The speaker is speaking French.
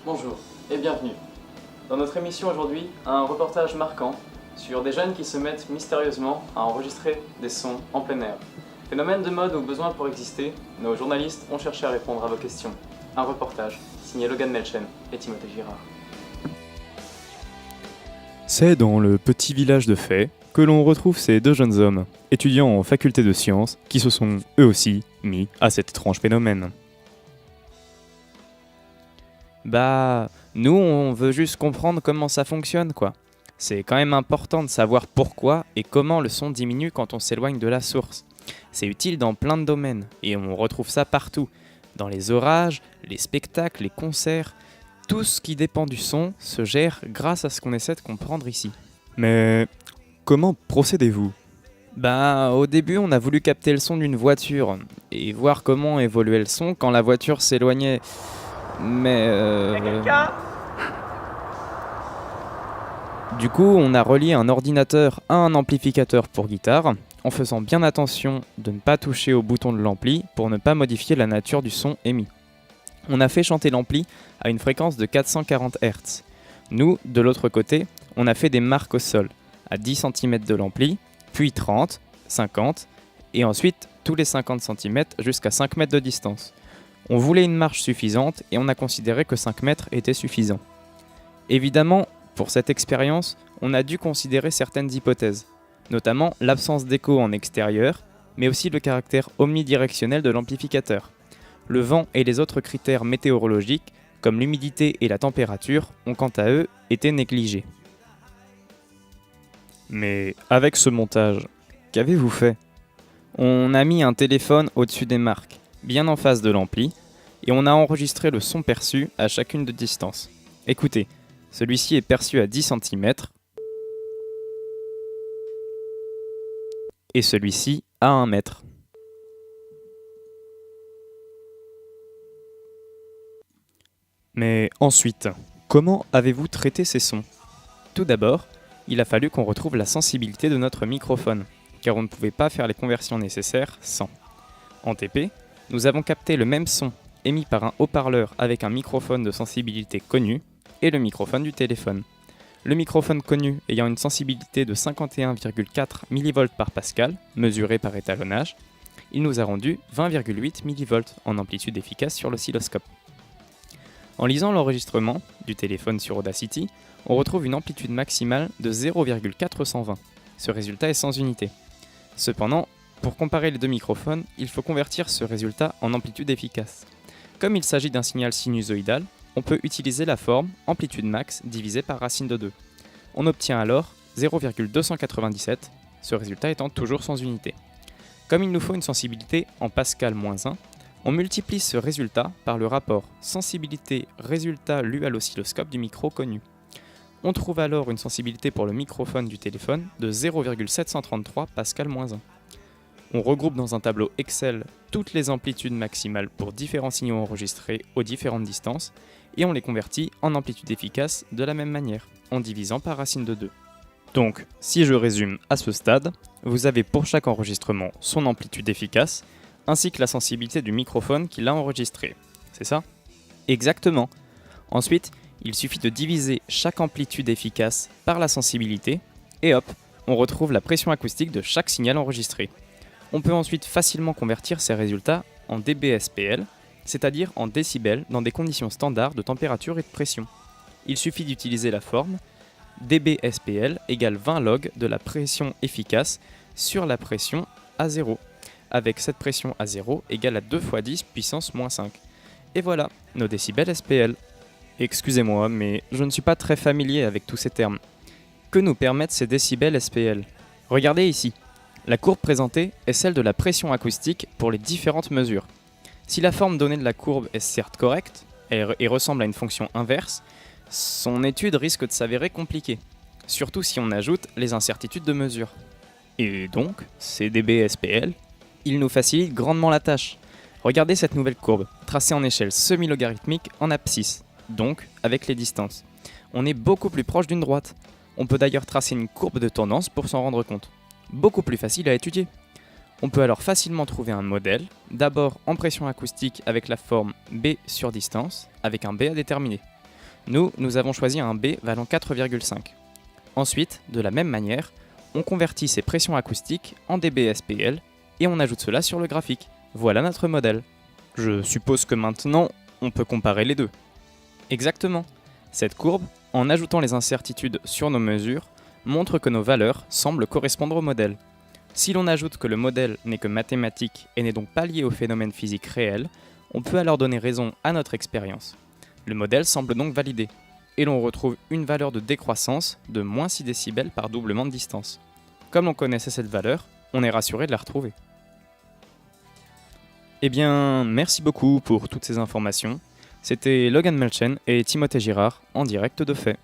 Bonjour et bienvenue. Dans notre émission aujourd'hui, un reportage marquant sur des jeunes qui se mettent mystérieusement à enregistrer des sons en plein air. Phénomène de mode ou besoin pour exister, nos journalistes ont cherché à répondre à vos questions. Un reportage signé Logan Melchen et Timothée Girard. C'est dans le petit village de Fay que l'on retrouve ces deux jeunes hommes, étudiants en faculté de sciences, qui se sont eux aussi mis à cet étrange phénomène. Nous, on veut juste comprendre comment ça fonctionne, quoi. C'est quand même important de savoir pourquoi et comment le son diminue quand on s'éloigne de la source. C'est utile dans plein de domaines, et on retrouve ça partout. Dans les orages, les spectacles, les concerts, tout ce qui dépend du son se gère grâce à ce qu'on essaie de comprendre ici. Mais comment procédez-vous ? Au début, on a voulu capter le son d'une voiture, et voir comment évoluait le son quand la voiture s'éloignait. Du coup, on a relié un ordinateur à un amplificateur pour guitare, en faisant bien attention de ne pas toucher au bouton de l'ampli pour ne pas modifier la nature du son émis. On a fait chanter l'ampli à une fréquence de 440 Hz. Nous, de l'autre côté, on a fait des marques au sol, à 10 cm de l'ampli, puis 30, 50, et ensuite tous les 50 cm jusqu'à 5 mètres de distance. On voulait une marge suffisante et on a considéré que 5 mètres était suffisant. Évidemment, pour cette expérience, on a dû considérer certaines hypothèses, notamment l'absence d'écho en extérieur, mais aussi le caractère omnidirectionnel de l'amplificateur. Le vent et les autres critères météorologiques, comme l'humidité et la température, ont quant à eux été négligés. Mais avec ce montage, qu'avez-vous fait ? On a mis un téléphone au-dessus des marques, bien en face de l'ampli, et on a enregistré le son perçu à chacune de distance. Écoutez, celui-ci est perçu à 10 cm, et celui-ci à 1 mètre. Mais ensuite, comment avez-vous traité ces sons ? Tout d'abord, il a fallu qu'on retrouve la sensibilité de notre microphone, car on ne pouvait pas faire les conversions nécessaires sans. En TP, nous avons capté le même son émis par un haut-parleur avec un microphone de sensibilité connu et le microphone du téléphone. Le microphone connu ayant une sensibilité de 51,4 mV par pascal, mesuré par étalonnage, il nous a rendu 20,8 mV en amplitude efficace sur l'oscilloscope. En lisant l'enregistrement du téléphone sur Audacity, on retrouve une amplitude maximale de 0,420. Ce résultat est sans unité. Cependant, pour comparer les deux microphones, il faut convertir ce résultat en amplitude efficace. Comme il s'agit d'un signal sinusoïdal, on peut utiliser la forme amplitude max divisée par racine de 2. On obtient alors 0,297, ce résultat étant toujours sans unité. Comme il nous faut une sensibilité en pascal-1, on multiplie ce résultat par le rapport sensibilité-résultat lu à l'oscilloscope du micro connu. On trouve alors une sensibilité pour le microphone du téléphone de 0,733 pascal-1. On regroupe dans un tableau Excel toutes les amplitudes maximales pour différents signaux enregistrés aux différentes distances et on les convertit en amplitude efficace de la même manière, en divisant par racine de 2. Donc, si je résume à ce stade, vous avez pour chaque enregistrement son amplitude efficace, ainsi que la sensibilité du microphone qui l'a enregistré. C'est ça ? Exactement. Ensuite, il suffit de diviser chaque amplitude efficace par la sensibilité et hop, on retrouve la pression acoustique de chaque signal enregistré. On peut ensuite facilement convertir ces résultats en dBSPL, c'est-à-dire en décibels dans des conditions standards de température et de pression. Il suffit d'utiliser la forme dBSPL égale 20 log de la pression efficace sur la pression à 0, avec cette pression à 0 égale à 2 fois 10 puissance moins 5. Et voilà, nos décibels SPL. Excusez-moi, mais je ne suis pas très familier avec tous ces termes. Que nous permettent ces décibels SPL ? Regardez ici. La courbe présentée est celle de la pression acoustique pour les différentes mesures. Si la forme donnée de la courbe est certes correcte et ressemble à une fonction inverse, son étude risque de s'avérer compliquée, surtout si on ajoute les incertitudes de mesure. Et donc, ces dBSPL, ils nous facilitent grandement la tâche. Regardez cette nouvelle courbe, tracée en échelle semi-logarithmique en abscisse, donc avec les distances. On est beaucoup plus proche d'une droite. On peut d'ailleurs tracer une courbe de tendance pour s'en rendre compte. Beaucoup plus facile à étudier. On peut alors facilement trouver un modèle, d'abord en pression acoustique avec la forme B sur distance, avec un B à déterminer. Nous avons choisi un B valant 4,5. Ensuite, de la même manière, on convertit ces pressions acoustiques en dBSPL et on ajoute cela sur le graphique. Voilà notre modèle. Je suppose que maintenant, on peut comparer les deux. Exactement. Cette courbe, en ajoutant les incertitudes sur nos mesures, montre que nos valeurs semblent correspondre au modèle. Si l'on ajoute que le modèle n'est que mathématique et n'est donc pas lié aux phénomènes physiques réels, on peut alors donner raison à notre expérience. Le modèle semble donc validé, et l'on retrouve une valeur de décroissance de moins 6 décibels par doublement de distance. Comme l'on connaissait cette valeur, on est rassuré de la retrouver. Eh bien, merci beaucoup pour toutes ces informations. C'était Logan Melchen et Timothée Girard en direct de fait.